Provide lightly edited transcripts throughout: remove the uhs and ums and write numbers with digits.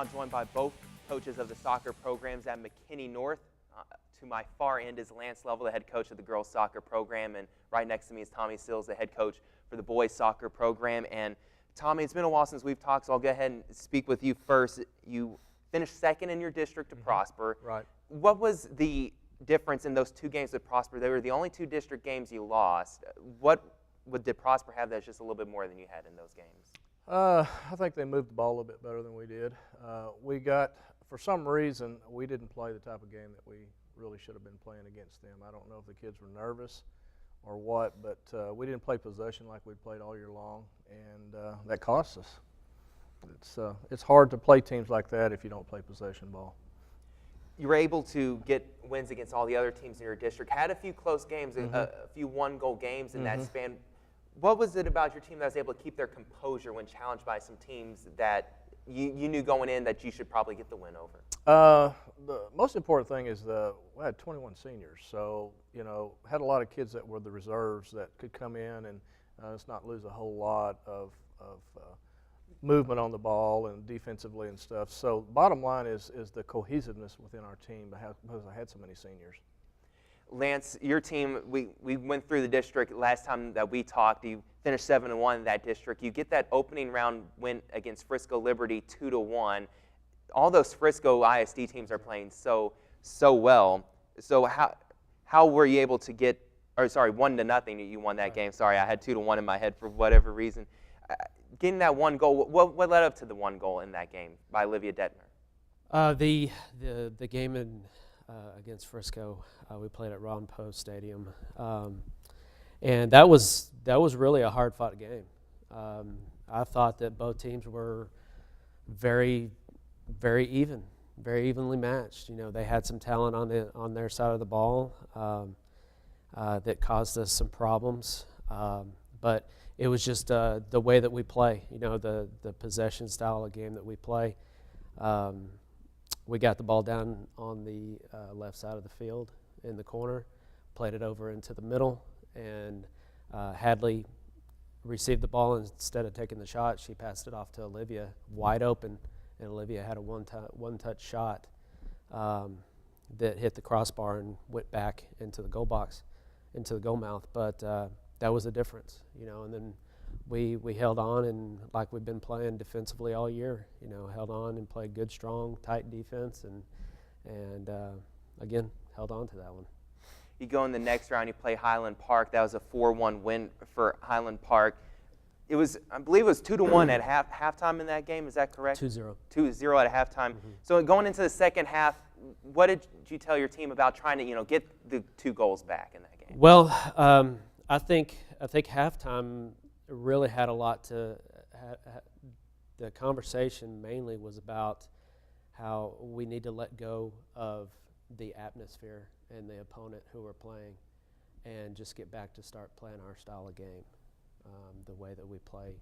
now joined by both coaches of the soccer programs at McKinney North. To my far end is Lance Lovell, the head coach of the girls soccer program, and right next to me is Tommy Sills, the head coach for the boys soccer program. And Tommy, it's been a while since we've talked, so I'll go ahead and speak with you first. You finished second in your district to Prosper. Right. What was the difference in those two games with Prosper? They were the only two district games you lost. What did Prosper have that's just a little bit more than you had in those games? I think they moved the ball a little bit better than we did. We got, for some reason, we didn't play the type of game that we really should have been playing against them. I don't know if the kids were nervous or what, but we didn't play possession like we'd played all year long, and that cost us. It's hard to play teams like that if you don't play possession ball. You were able to get wins against all the other teams in your district, had a few close games, a few one-goal games in that span. What was it about your team that was able to keep their composure when challenged by some teams that you knew going in that you should probably get the win over? The most important thing is we had 21 seniors, so had a lot of kids that were the reserves that could come in and let's not lose a whole lot of movement on the ball and defensively and stuff. So bottom line is the cohesiveness within our team because I had so many seniors. Lance, your team, we went through the district last time that we talked. You finished 7-1 in that district. You get that opening round win against Frisco Liberty 2-1. All those Frisco ISD teams are playing so well. So how were you able to get, 1-0 you won that game. Sorry, I had 2-1 in my head for whatever reason. Getting that one goal, what led up to the one goal in that game by Olivia Detmer? The game against Frisco, we played at Ron Post Stadium, and that was really a hard-fought game. I thought that both teams were very evenly matched. They had some talent on their side of the ball that caused us some problems, but it was just the way that we play. The possession style of game that we play. We got the ball down on the left side of the field in the corner, played it over into the middle, and Hadley received the ball. Instead of taking the shot, she passed it off to Olivia, wide open, and Olivia had a one-touch shot that hit the crossbar and went back into the goal box, into the goal mouth. But that was the difference, and then we held on, and like we've been playing defensively all year, held on and played good, strong, tight defense, and again, held on to that one. You go in the next round, you play Highland Park. That was a 4-1 win for Highland Park. I believe it was 2-1 at halftime in that game. Is that correct? 2-0. 2-0 at halftime. So going into the second half, what did you tell your team about trying to get the 2 goals back in that game? Well, I think halftime really had a lot to. The conversation mainly was about how we need to let go of the atmosphere and the opponent who we're playing, and just get back to start playing our style of game, the way that we play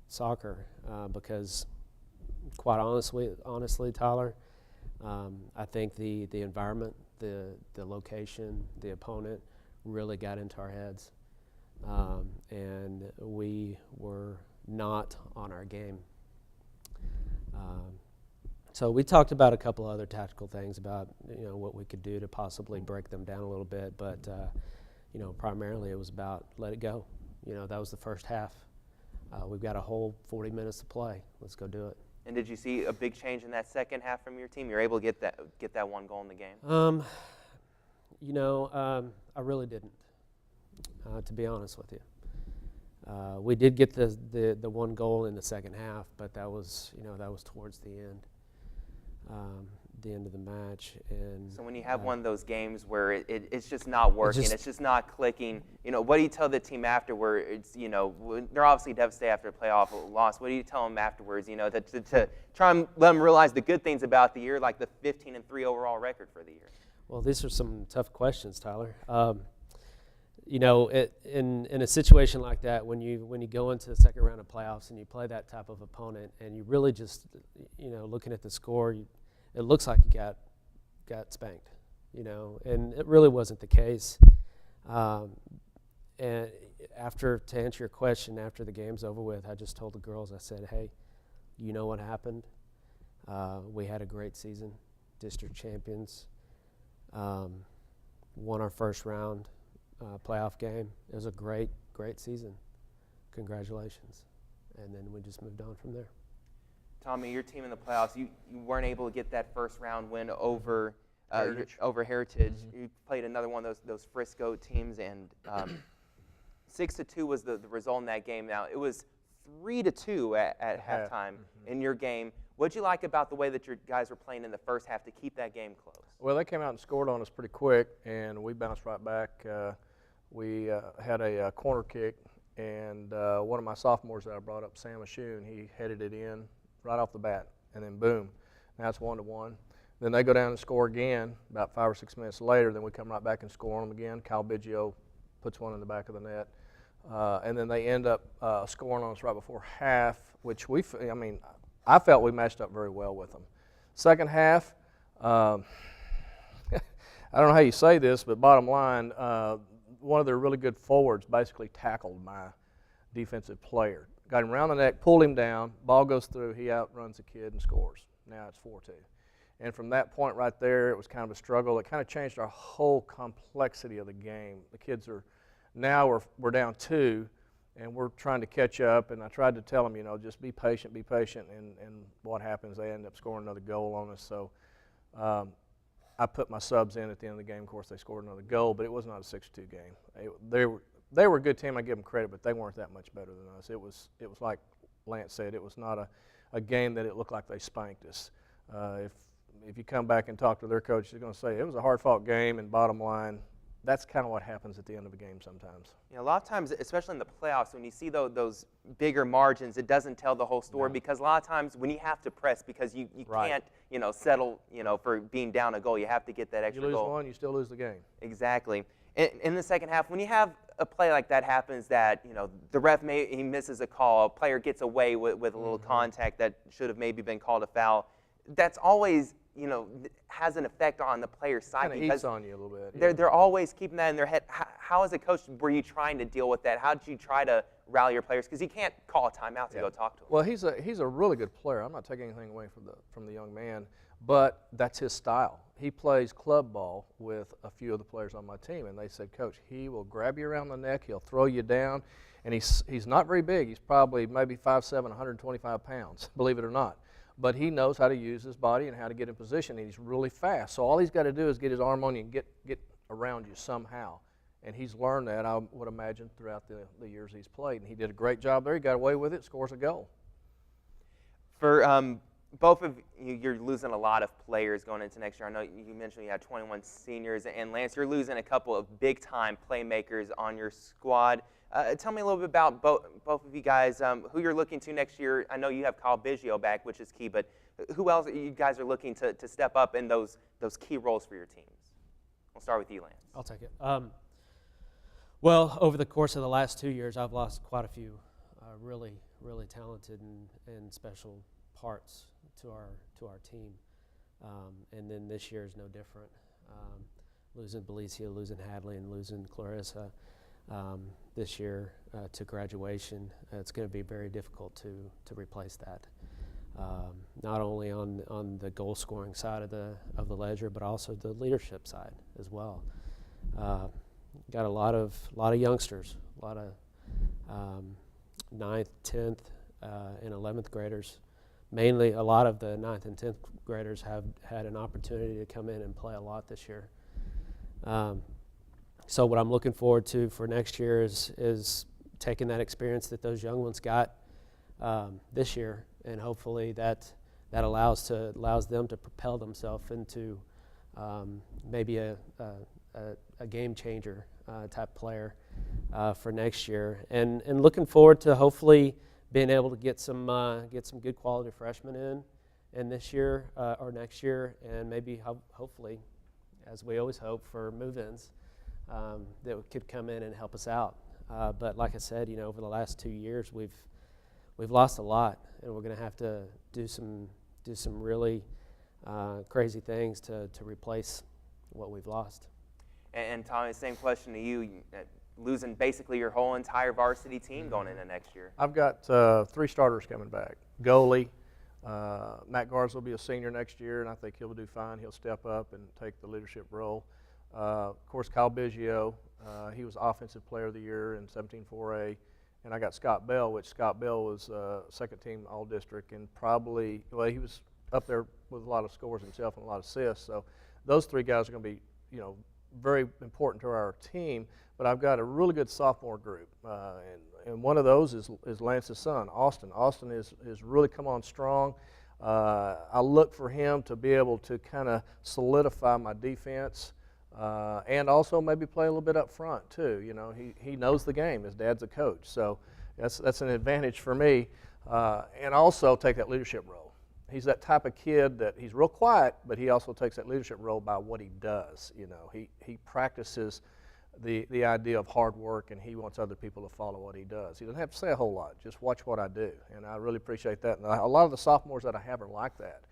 soccer. Because, quite honestly, Tyler, I think the environment, the location, the opponent really got into our heads. And we were not on our game. So we talked about a couple other tactical things about what we could do to possibly break them down a little bit, but primarily it was about let it go. That was the first half. We've got a whole 40 minutes to play. Let's go do it. And did you see a big change in that second half from your team? You're able to get that one goal in the game. I really didn't. To be honest with you, we did get the one goal in the second half, but that was towards the end of the match. And so when you have one of those games where it's just not working, it's just not clicking, what do you tell the team afterwards? They're obviously devastated after a playoff loss. What do you tell them afterwards? To try and let them realize the good things about the year, like the 15-3 overall record for the year. Well, these are some tough questions, Tyler. In a situation like that, when you go into the second round of playoffs and you play that type of opponent, and you really just, looking at the score, it looks like you got spanked, and it really wasn't the case. And to answer your question, after the game's over with, I just told the girls, I said, hey, you know what happened, We had a great season, district champions, won our first round playoff game. It was a great season. Congratulations. And then we just moved on from there. Tommy, your team in the playoffs, you weren't able to get that first round win over Heritage. You played another one of those Frisco teams, and 6-2 was the result in that game. Now, it was 3-2 at halftime in your game. What'd you like about the way that your guys were playing in the first half to keep that game close? Well, they came out and scored on us pretty quick, and we bounced right back. We had a corner kick, and one of my sophomores that I brought up, Sam Ashoon, he headed it in right off the bat, and then boom, now it's 1-1. Then they go down and score again about 5 or 6 minutes later. Then we come right back and score on them again. Kyle Biggio puts one in the back of the net. And then they end up scoring on us right before half, which I felt we matched up very well with them. Second half, I don't know how you say this, but bottom line, one of their really good forwards basically tackled my defensive player. Got him around the neck, pulled him down, ball goes through, he outruns the kid and scores. Now it's 4-2. And from that point right there, it was kind of a struggle. It kind of changed our whole complexity of the game. The kids now we're down 2, and we're trying to catch up. And I tried to tell them, just be patient. And what happens, they end up scoring another goal on us. So I put my subs in at the end of the game. Of course, they scored another goal, but it was not a 6-2 game. They were a good team. I give them credit, but they weren't that much better than us. It was like Lance said, it was not a game that it looked like they spanked us. If you come back and talk to their coach, they're going to say it was a hard-fought game, and bottom line, that's kind of what happens at the end of a game sometimes. A lot of times, especially in the playoffs, when you see those bigger margins, it doesn't tell the whole story because a lot of times when you have to press because you can't, settle, for being down a goal, you have to get that extra goal. You lose one, you still lose the game. Exactly. In the second half, when you have a play like that happens that, the ref he misses a call, a player gets away with a little contact that should have maybe been called a foul, that's always has an effect on the player's psyche. Kind of eats on you a little bit. They're always keeping that in their head. How, as a coach, were you trying to deal with that? How did you try to rally your players? Because you can't call a timeout to go talk to them. Well, he's a really good player. I'm not taking anything away from the young man, but that's his style. He plays club ball with a few of the players on my team, and they said, Coach, he will grab you around the neck, he'll throw you down, and he's not very big. He's probably maybe 5'7", 125 pounds, believe it or not. But he knows how to use his body and how to get in position, and he's really fast. So all he's got to do is get his arm on you and get around you somehow. And he's learned that, I would imagine, throughout the years he's played. And he did a great job there. He got away with it, scores a goal. For both of you, you're losing a lot of players going into next year. I know you mentioned you had 21 seniors. And, Lance, you're losing a couple of big-time playmakers on your squad. Tell me a little bit about both of you guys, who you're looking to next year. I know you have Kyle Biggio back, which is key, but who else you guys are looking to step up in those key roles for your teams? We'll start with you, Lance. I'll take it. Well, over the course of the last 2 years, I've lost quite a few really talented and special parts to our team. And then this year is no different. Losing Belicia, losing Hadley, and losing Clarissa this year to graduation, it's going to be very difficult to replace that. Not only on the goal scoring side of the ledger, but also the leadership side as well. Got a lot of youngsters, a lot of 9th, 10th, and 11th graders. Mainly, a lot of the 9th and 10th graders have had an opportunity to come in and play a lot this year. So what I'm looking forward to for next year is taking that experience that those young ones got this year, and hopefully that allows them to propel themselves into maybe a game changer type player for next year, and looking forward to hopefully being able to get some good quality freshmen in this year or next year, and maybe hopefully, as we always hope, for move-ins that could come in and help us out. But like I said, over the last 2 years, we've lost a lot, and we're going to have to do some really crazy things to replace what we've lost. And Tommy, same question to you. Losing basically your whole entire varsity team going into next year. I've got 3 starters coming back: goalie, Matt Garza will be a senior next year, and I think he'll do fine. He'll step up and take the leadership role. Of course, Kyle Biggio, he was Offensive Player of the Year in 17-4A. And I got Scott Bell, which Scott Bell was second team All-District, and probably, well, he was up there with a lot of scores himself and a lot of assists. So those three guys are going to be, very important to our team. But I've got a really good sophomore group, and one of those is Lance's son, Austin. Austin is really come on strong. I look for him to be able to kind of solidify my defense. And also maybe play a little bit up front too. He knows the game. His dad's a coach, so that's an advantage for me. And also take that leadership role. He's that type of kid that he's real quiet, but he also takes that leadership role by what he does. He practices the idea of hard work, and he wants other people to follow what he does. He doesn't have to say a whole lot. Just watch what I do, and I really appreciate that. And a lot of the sophomores that I have are like that.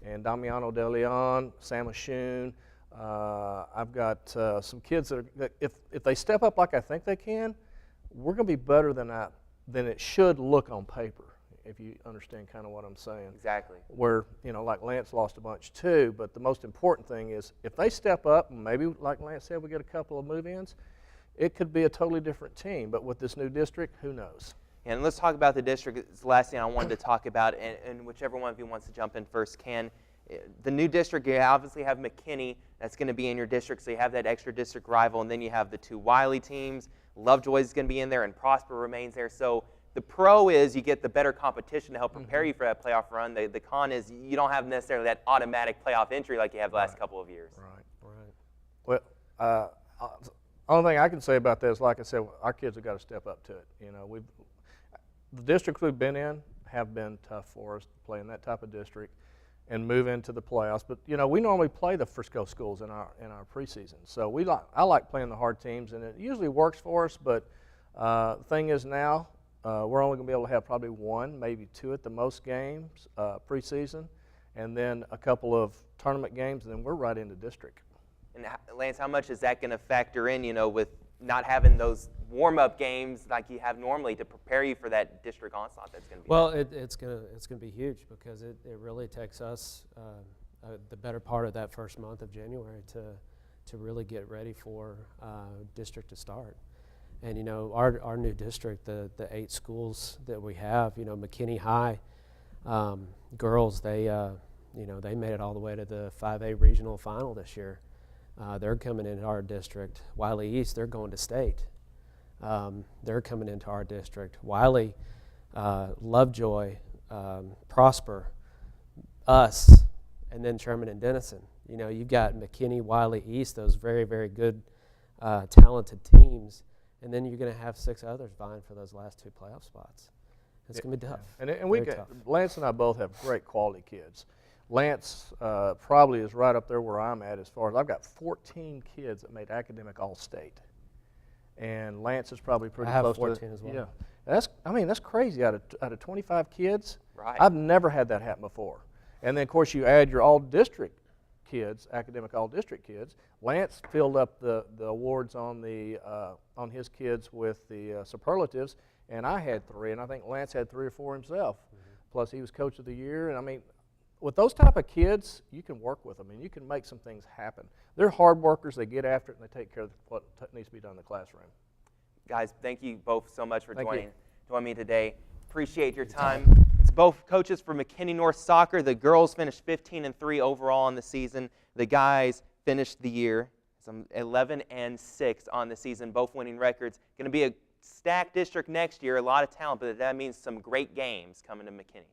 And Damiano De Leon, Sam Ashoon. I've got some kids that if they step up like I think they can, we're going to be better than it should look on paper, if you understand kind of what I'm saying. Exactly. Where, like Lance lost a bunch too, but the most important thing is if they step up, and maybe like Lance said, we get a couple of move-ins, it could be a totally different team. But with this new district, who knows? And let's talk about the district. It's the last thing I wanted to talk about, and whichever one of you wants to jump in first can. The new district, you obviously have McKinney. That's going to be in your district, so you have that extra district rival. And then you have the two Wiley teams. Lovejoy is going to be in there, and Prosper remains there. So the pro is you get the better competition to help prepare you for that playoff run. The con is you don't have necessarily that automatic playoff entry like you have the last couple of years. Right. Well, only thing I can say about that is, like I said, our kids have got to step up to it. The districts we've been in have been tough for us to play in that type of district and move into the playoffs. But we normally play the Frisco schools in our preseason, so I like playing the hard teams, and it usually works for us. But the thing is now we're only going to be able to have probably one, maybe two at the most games preseason, and then a couple of tournament games, and then we're right into district. And Lance, how much is that going to factor in? With not having those warm-up games like you have normally to prepare you for that district onslaught that's going to be. Well, it's going to be huge because it really takes us the better part of that first month of January to really get ready for district to start. And our new district, the 8 schools that we have, McKinney High girls, they made it all the way to the 5A regional final this year. They're coming into our district. Wiley East, they're going to state. They're coming into our district. Wiley, Lovejoy, Prosper, us, and then Sherman and Denison. You've got McKinney, Wiley East, those very, very good, talented teams, and then you're going to have 6 others vying for those last 2 playoff spots. It's going to be tough. And we tough. Lance and I both have great quality kids. Lance probably is right up there where I'm at as far as I've got 14 kids that made academic All-State. And Lance is probably pretty close to 14 as well. Yeah. That's crazy out of 25 kids. Right. I've never had that happen before. And then of course you add your all-district kids, academic all-district kids. Lance filled up the awards on his kids with the superlatives, and I had 3, and I think Lance had 3 or 4 himself. Plus he was coach of the year, and with those type of kids, you can work with them and you can make some things happen. They're hard workers, they get after it, and they take care of what needs to be done in the classroom. Guys, thank you both so much for joining me today. Appreciate your time. It's both coaches for McKinney North Soccer. The girls finished 15-3 overall in the season. The guys finished the year 11-6 on the season, both winning records. Going to be a stacked district next year, a lot of talent, but that means some great games coming to McKinney.